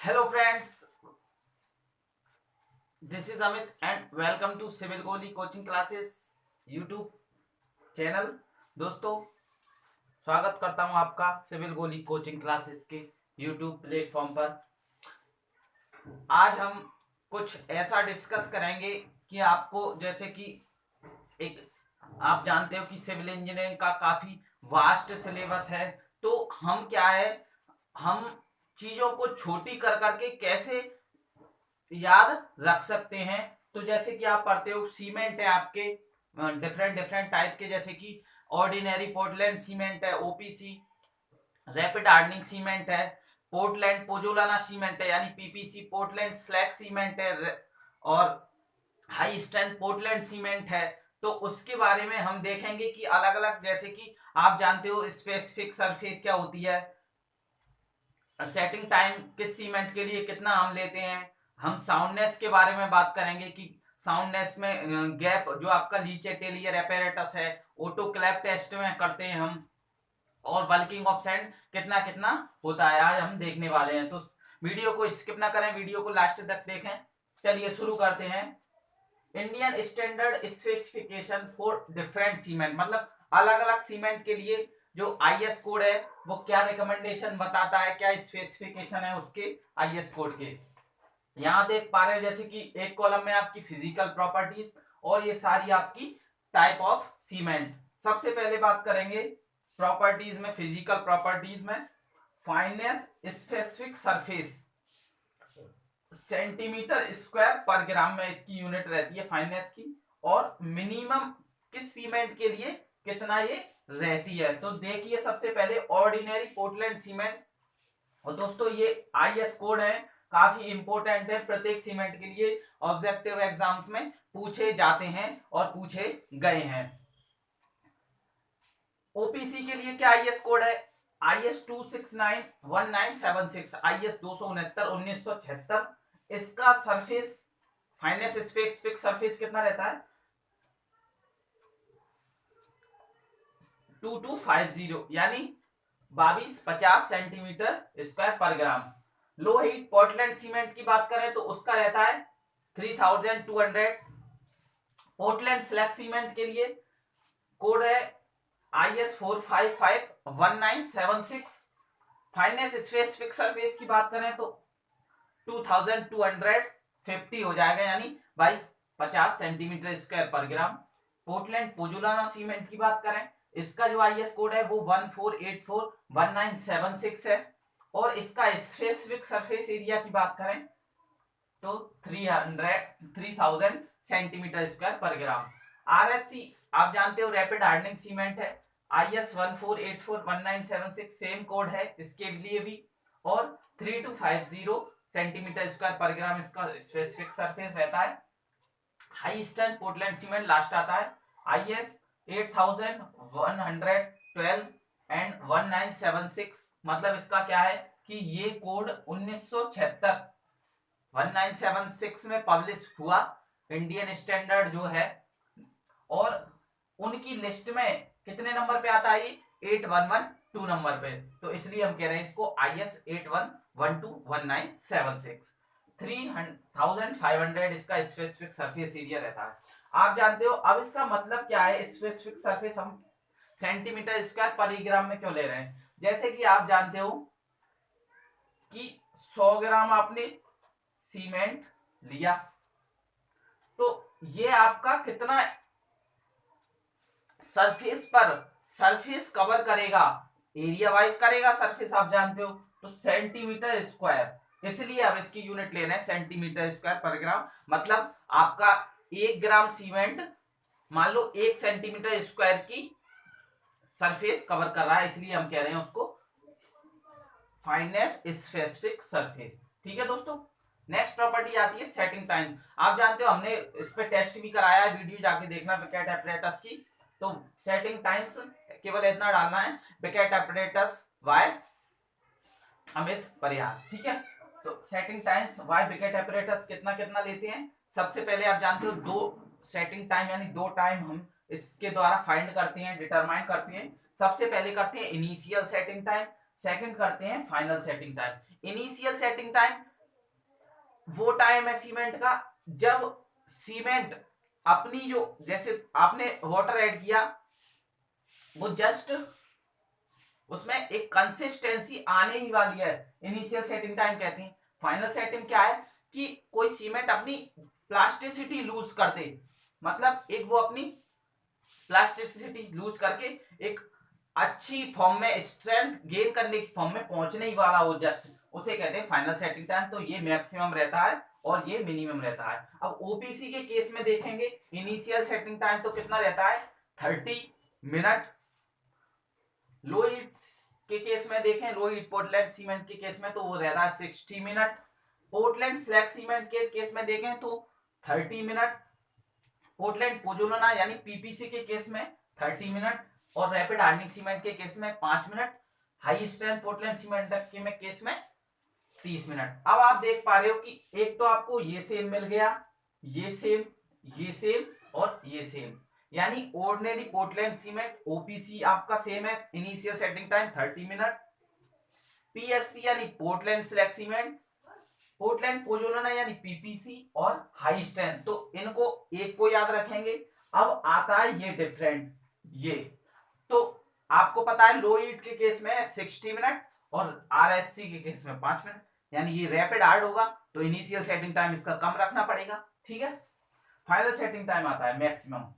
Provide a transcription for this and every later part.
Hello friends, this is Amit and welcome to civil Kohli coaching classes YouTube channel. दोस्तों, स्वागत करता हूं आपका सिविल कोहली कोचिंग क्लासेस के यूट्यूब प्लेटफॉर्म पर। आज हम कुछ ऐसा डिस्कस करेंगे कि आपको जैसे कि एक आप जानते हो कि सिविल इंजीनियरिंग का काफ़ी वास्ट सिलेबस है, तो हम क्या है, हम चीज़ों को छोटी कर करके कैसे याद रख सकते हैं। तो जैसे कि आप पढ़ते हो सीमेंट है आपके डिफरेंट डिफरेंट टाइप के, जैसे कि ऑर्डिनरी पोर्टलैंड सीमेंट है ओपीसी, रैपिड हार्डनिंग सीमेंट है, पोर्टलैंड पोजोलाना सीमेंट है यानी पीपीसी, पोर्टलैंड स्लैग सीमेंट है और हाई स्ट्रेंथ पोर्टलैंड सीमेंट है। तो उसके बारे में हम देखेंगे कि अलग अलग, जैसे कि आप जानते हो स्पेसिफिक सरफेस क्या होती है, सेटिंग टाइम किस सीमेंट के लिए कितना हम लेते हैं। हम साउंडनेस के बारे में बात करेंगे कि साउंडनेस में गैप जो आपका लीच टेलियर एपेरेटस है, ऑटो क्लैप टेस्ट में करते हैं हम, और बल्किंग ऑफ सैंड कितना कितना होता है आज हम देखने वाले हैं। तो वीडियो को स्किप ना करें, वीडियो को लास्ट तक देखें। चलिए शुरू करते हैं। Indian standard specification for different cement, मतलब अलग अलग सीमेंट के लिए जो आईएस कोड है वो क्या रिकमेंडेशन बताता है, क्या स्पेसिफिकेशन है उसके आईएस कोड के। यहां देख पा रहे हैं जैसे कि एक कॉलम में आपकी फिजिकल प्रॉपर्टीज और ये सारी आपकी टाइप ऑफ सीमेंट। सबसे पहले बात करेंगे प्रॉपर्टीज में, फिजिकल प्रॉपर्टीज में finance specific surface centimetre square पर ग्राम में इसकी यूनिट रहती है फाइनेस की, और मिनिमम किस सीमेंट के लिए कितना ये रहती है। तो देखिए सबसे पहले ऑर्डिनरी पोर्टलैंड सीमेंट, और दोस्तों ये आईएस कोड है, काफी इंपॉर्टेंट है, प्रत्येक सीमेंट के लिए ऑब्जेक्टिव एग्जाम्स में पूछे जाते हैं और पूछे गए हैं। ओपीसी के लिए क्या आईएस कोड है, आईएस 2691976, आईएस 269 1976। इसका सरफेस फाइनेस स्पेसिफिक सरफेस कितना रहता है 2250 यानी 2250 सेंटीमीटर स्क्वायर पर ग्राम। लो हीट पोर्टलैंड सीमेंट की बात करें तो उसका रहता है 3200। पोर्टलैंड स्लैग सीमेंट के लिए कोड है आईएस 4551976। फाइनेस स्पेसिफिक सरफेस की बात करें तो 2250 हो जाएगा यानी 2250 सेंटीमीटर स्क्वायर पर ग्राम। पोर्टलैंड पोजुलाना सीमेंट की बात करें, इसका जो आईएस कोड है वो 14841976 है, और इसका स्पेसिफिक सरफेस एरिया की बात करें तो 3000 सेंटीमीटर स्क्वायर पर ग्राम। आरएचसी आप जानते हो रैपिड हार्डनिंग सीमेंट है, आईएस 14841976 सेम कोड है इसके लिए भी, और 3250 सेंटीमीटर स्क्वायर पर ग्राम इसका स्पेसिफिक सरफेस रहता है। High strength Portland cement last आता है, आईएस 8112 एंड 1976, मतलब इसका क्या है कि ये कोड 1976 में पब्लिश हुआ इंडियन स्टैंडर्ड जो है, और उनकी लिस्ट में कितने नंबर पे आता है, 8112 नंबर पे। तो इसलिए हम कह रहे हैं इसको आईएस 81121976। 3500 इसका स्पेसिफिक सरफेस एरिया रहता है, आप जानते हो। अब इसका मतलब क्या है, स्पेसिफिक सरफेस हम सेंटीमीटर स्क्वायर पर ग्राम में क्यों ले रहे हैं। जैसे कि आप जानते हो कि 100 ग्राम आपने सीमेंट लिया तो ये आपका कितना सरफेस पर सरफेस कवर करेगा, एरिया वाइज करेगा सरफेस, आप जानते हो, तो सेंटीमीटर स्क्वायर। इसलिए अब इसकी यूनिट लेना है सेंटीमीटर स्क्वायर पर ग्राम। मतलब आपका 1 ग्राम सीमेंट मान लो 1 सेंटीमीटर स्क्वायर की सरफेस कवर कर रहा है, इसलिए हम कह रहे हैं उसको फाइनेस स्पेसिफिक सरफेस। ठीक है दोस्तों। नेक्स्ट प्रॉपर्टी आती है सेटिंग टाइम। आप जानते हो हमने इस पे टेस्ट भी कराया है, वीडियो जाके देखना बिकेट एपरेटस की। तो सेटिंग टाइम्स केवल इतना डालना है, बिकेट एपरेटस वाई अमित परिहार। ठीक है, तो सेटिंग टाइम्स वाई बिकेट एपरेटस कितना कितना लेते हैं। सबसे पहले आप जानते हो 2 सेटिंग टाइम यानी 2 टाइम हम इसके द्वारा फाइंड करते हैं, डिटरमाइन करते हैं। सबसे पहले करते हैं इनिशियल सेटिंग टाइम, सेकंड करते हैं final setting time. Initial setting time वो टाइम है सीमेंट का जब सीमेंट अपनी जो, जैसे आपने वाटर ऐड किया, वो जस्ट उसमें एक कंसिस्टेंसी आने ही वाली है, इनिशियल सेटिंग टाइम कहते हैं। फाइनल सेटिंग क्या है कि कोई सीमेंट अपनी प्लास्टिसिटी लूज कर दे, मतलब एक वो अपनी प्लास्टिसिटी लूज करके एक अच्छी फॉर्म में, स्ट्रेंथ गेन करने की फॉर्म में पहुंचने ही वाला हो जस्ट, उसे कहते हैं फाइनल सेटिंग टाइम। तो ये मैक्सिमम रहता है और ये मिनिमम रहता है। अब ओपीसी के केस में देखेंगे, इनिशियल सेटिंग टाइम तो कितना रहता है 30 मिनट। लो हीट के केस में देखें, लो हीट पोर्टलैंड सीमेंट के केस में तो वो रहता है 60 मिनट। पोर्टलैंड स्लैग सीमेंट के केस में देखें तो 30 मिनट। पोर्टलैंड पोजोलाना यानी पीपीसी के केस में 30 मिनट और रैपिड हार्डनिंग सीमेंट के केस में 5 minute. High strength Portland cement के में केस में 30 मिनट। अब आप देख पा रहे हो कि एक तो आपको ये सेम मिल गया, ये सेम, ये सेम और ये सेम, यानी ऑर्डिनरी पोर्टलैंड सीमेंट ओपीसी आपका सेम है, initial setting time 30 minute. PSC यानी Portland slag cement, Portland pozzolana यानी पीपीसी और हाई स्ट्रेंथ, तो इनको एक को याद रखेंगे। अब आता है ये डिफरेंट, ये तो आपको पता है लो हीट के केस में 60 मिनट और आरएचसी के केस में 5 मिनट, यानी ये रैपिड हार्ड होगा तो इनिशियल सेटिंग टाइम इसका कम रखना पड़ेगा, ठीक है। फाइनल सेटिंग टाइम आता है मैक्सिमम।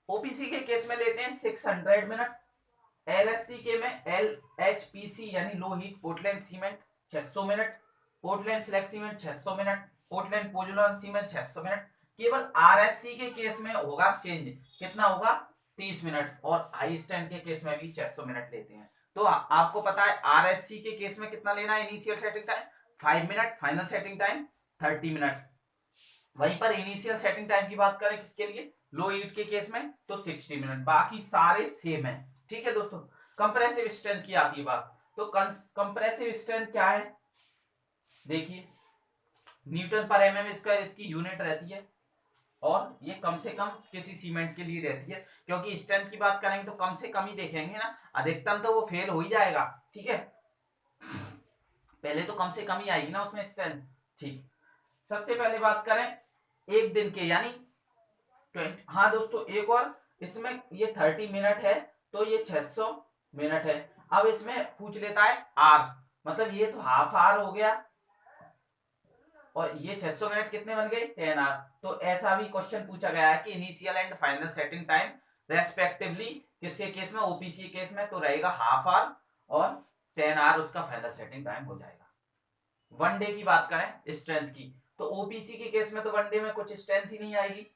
ओपीसी के केस में लेते हैं 600 मिनट। एलएससी के में एलएचपीसी यानी low heat Portland cement 600 minute. Portland slag cement 600 minute. Portland pozzolana cement 600 minute. केवल आरएससी के केस में होगा चेंज, कितना होगा 30 मिनट, और हाई स्टैंड के केस में भी 600 मिनट लेते हैं। तो आपको पता है आरएससी के केस में कितना लेना है initial setting time 5 minute, final setting time 30 minute. वहीं पर इनिशियल सेटिंग टाइम की बात करें किसके लिए, लो हीट के केस में तो 60 मिनट, बाकी सारे सेम है, ठीक है दोस्तों। कंप्रेसिव स्ट्रेंथ की आती है बात, तो कंप्रेसिव स्ट्रेंथ क्या है, देखिए न्यूटन पर एमएम स्क्वायर इसकी यूनिट रहती है, और ये कम से कम किसी सीमेंट के लिए रहती है, क्योंकि स्ट्रेंथ की बात करेंगे तो कम से कम ही देखेंगे ना, अधिकतम तो वो फेल हो ही जाएगा, ठीक है। पहले तो कम से कम ही आएगी ना उसमें स्ट्रेंथ, ठीक। सबसे पहले बात करें एक दिन के, यानी 20, हाँ दोस्तों एक और, इसमें ये 30 मिनट है तो ये 600 मिनट है। अब इसमें पूछ लेता है आर, मतलब ये तो हाफ आर हो गया, और ये 600 मिनट कितने बन गए 10 आर। तो ऐसा भी क्वेश्चन पूछा गया है कि initial and final setting time respectively किसके केस में, ओपीसी केस में तो रहेगा हाफ आर और 10 आर उसका फाइनल सेटिंग टाइम हो जाएगा। वनडे की बात करें स्ट्रेंथ की, तो ओपीसी के केस में तो वनडे में कुछ स्ट्रेंथ ही नहीं आएगी,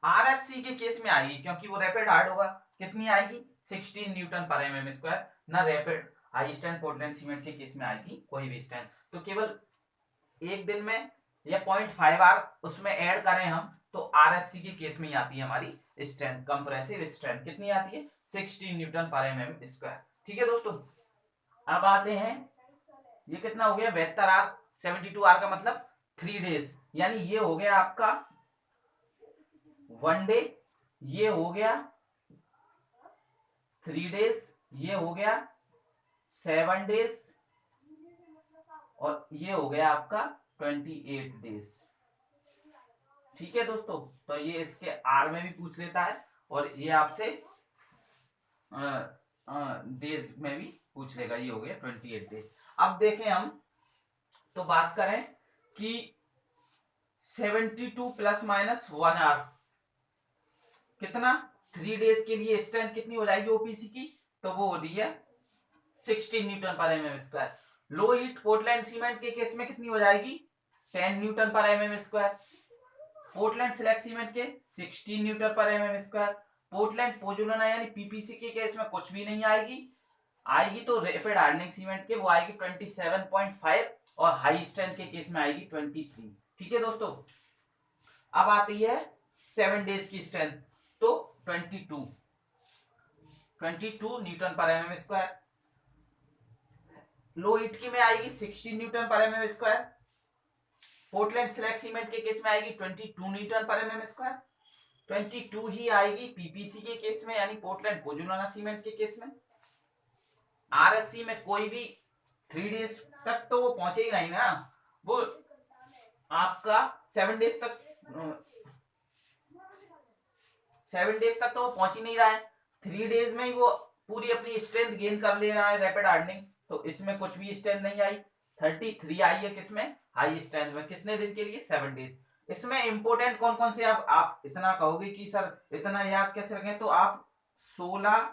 आरएचसी के केस में आएगी क्योंकि वो रैपिड हार्ड होगा, कितनी आएगी 16 न्यूटन पर एमएम स्क्वायर। ना rapid high strength Portland cement के केस में आएगी कोई भी स्ट्रेंथ, तो केवल एक दिन में या 0.5 आर उसमें ऐड करें हम तो आरएचसी के केस में ही आती है हमारी स्ट्रेंथ, कंप्रेसिव स्ट्रेंथ कितनी आती है 16 न्यूटन पर एमएम स्क्वायर, ठीक है दोस्तों। अब आते हैं, ये कितना हो गया 72 आर, 72 आर का मतलब 3 डेज, यानी ये हो गया आपका 1 डे, ये हो गया 3 डेज, ये हो गया 7 डेज, और ये हो गया आपका 28 डेज, ठीक है दोस्तों। तो ये इसके आर में भी पूछ लेता है और ये आपसे डेज में भी पूछ लेगा, ये हो गया 28 डेज। अब देखें हम, तो बात करें कि 72 प्लस माइनस 1 आर कितना 3 डेज के लिए स्ट्रेंथ कितनी हो जाएगी ओपीसी की, तो वो हो रही है 16 न्यूटन पर एमएम स्क्वायर। लो हीट पोर्टलैंड सीमेंट के केस में कितनी हो जाएगी 10 न्यूटन पर MM square. Portland slag cement के 16 न्यूटन पर एमएम स्क्वायर। पोर्टलैंड पोजुलाना यानी पीपीसी के केस में कुछ भी नहीं आएगी, आएगी तो रैपिड हार्डनिंग सीमेंट के वो आएगी 27.5, और हाई स्ट्रेंथ के केस में आएगी 23, ठीक है दोस्तों। अब आती है 7 डेज की स्ट्रेंथ, तो 22 न्यूटन पर एमएम स्क्वायर। लो हीट की में आएगी 16 न्यूटन पर MM square. Portland slag cement के केस में आएगी 22 न्यूटन पर एमएम स्क्वायर। 22 ही आएगी पीपीसी के केस में, यानी पोर्टलैंड पोजुलाना सीमेंट के केस में। आरएससी में कोई भी 3 डेज तक तो वो पहुंचे ही नहीं ना, वो आपका 7 डेज तक 7 डेज तक तो वो पहुंच ही नहीं रहा है। 3 डेज में ही वो पूरी अपनी स्ट्रेंथ गेन कर ले रहा है रैपिड हार्डनिंग। तो इसमें कुछ भी स्ट्रेंथ नहीं आई, 33 आई है किसमें, हाई स्ट्रेंथ में। कितने दिन के लिए, 7 डेज। इसमें इंपोर्टेंट कौन कौन से, आप इतना कहोगे कि सर इतना याद कैसे रखें, तो आप 16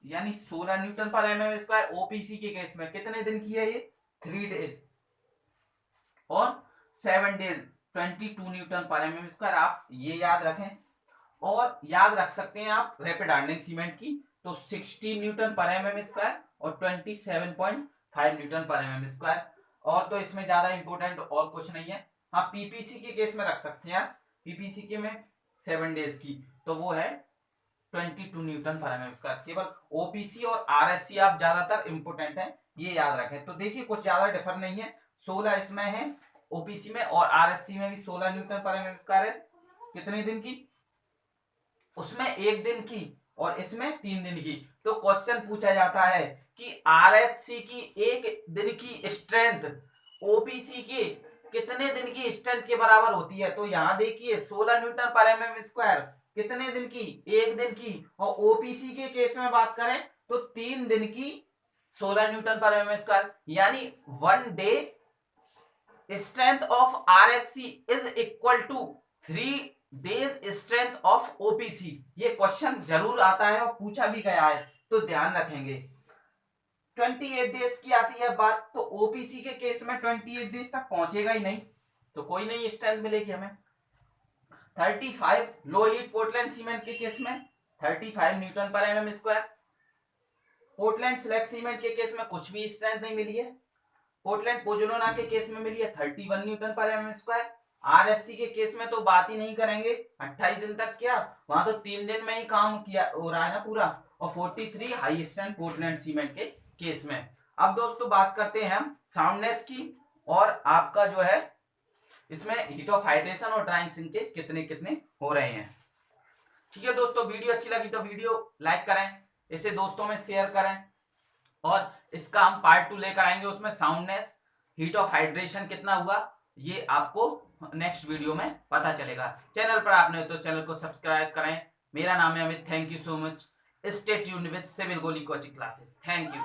यानी 16 न्यूटन पर एमएम स्क्वायर ओपीसी के केस में कितने दिन की है ये, 3 डेज, और 7 डेज 22 न्यूटन पर एमएम स्क्वायर। आप ये याद रखें। और याद रख सकते हैं आप रैपिड हार्डनिंग सीमेंट की, तो 60 न्यूटन पर एमएम स्क्वायर और 27.5 न्यूटन पर एमएम स्क्वायर। और तो इसमें ज्यादा इंपोर्टेंट और कुछ नहीं है। हाँ, पीपीसी के केस में रख सकते हैं आप, पीपीसी के में 7 डेज की, तो वो है 22 न्यूटन पर एमएम स्क्वायर। केवल ओपीसी और आरएससी आप ज्यादातर इंपोर्टेंट है, ये याद रखें। तो देखिए कुछ ज्यादा डिफर नहीं है, 16 इसमें है ओपीसी में, और आरएससी में भी 16 न्यूटन पर एमएम स्क्वायर है। कितने दिन की, उसमें 1 दिन की और इसमें 3 दिन की। तो क्वेश्चन पूछा जाता है कि आरएससी की 1 दिन की स्ट्रेंथ ओपीसी के कितने दिन की स्ट्रेंथ के बराबर होती है। तो यहां देखिए 16 न्यूटन पर एमएम स्क्वायर कितने दिन की, 1 दिन की। और ओपीसी के केस में बात करें तो 3 दिन की 16 न्यूटन पर एमएम स्क्वायर, यानी 1 day strength of RSC is equal to 3 days strength of OPC. ये क्वेश्चन जरूर आता है और पूछा भी गया है, तो ध्यान रखेंगे। 28 डेज की आती है बात, तो ओपीसी के केस में 28 डेज तक पहुंचेगा ही नहीं, तो कोई नहीं स्ट्रेंथ मिलेगी हमें। 35 लो हीट पोर्टलैंड सीमेंट के केस में 35 न्यूटन पर MM square. Portland slag cement के केस में कुछ भी स्ट्रेंथ नहीं मिली है। पोर्टलैंड पोजुलोना के केस में मिली है 31 न्यूटन पर एमएम स्क्वायर। आरएससी के केस में तो बात ही नहीं करेंगे, 28 दिन तक क्या, वहां तो 3 दिन में ही काम किया हो रहा है ना पूरा। और 43 हाई स्ट्रेंथ पोर्टलैंड सीमेंट के केस में। अब दोस्तों बात करते हैं हम साउंडनेस की, और आपका जो है इसमें हीट ऑफ हाइड्रेशन और ड्राइंग सिंकेज कितने कितने हो रहे हैं। ठीक है दोस्तों, वीडियो अच्छी लगी तो वीडियो लाइक करें, इसे दोस्तों में शेयर करें, और इसका हम पार्ट 2 लेकर आएंगे। उसमें साउंडनेस, हीट ऑफ हाइड्रेशन कितना हुआ, ये आपको नेक्स्ट वीडियो में पता चलेगा। चैनल पर आपने तो चैनल को सब्सक्राइब करें। मेरा नाम है Amit, thank you so much. Stay tuned with civil गोली कोचिंग क्लासेस। Thank you.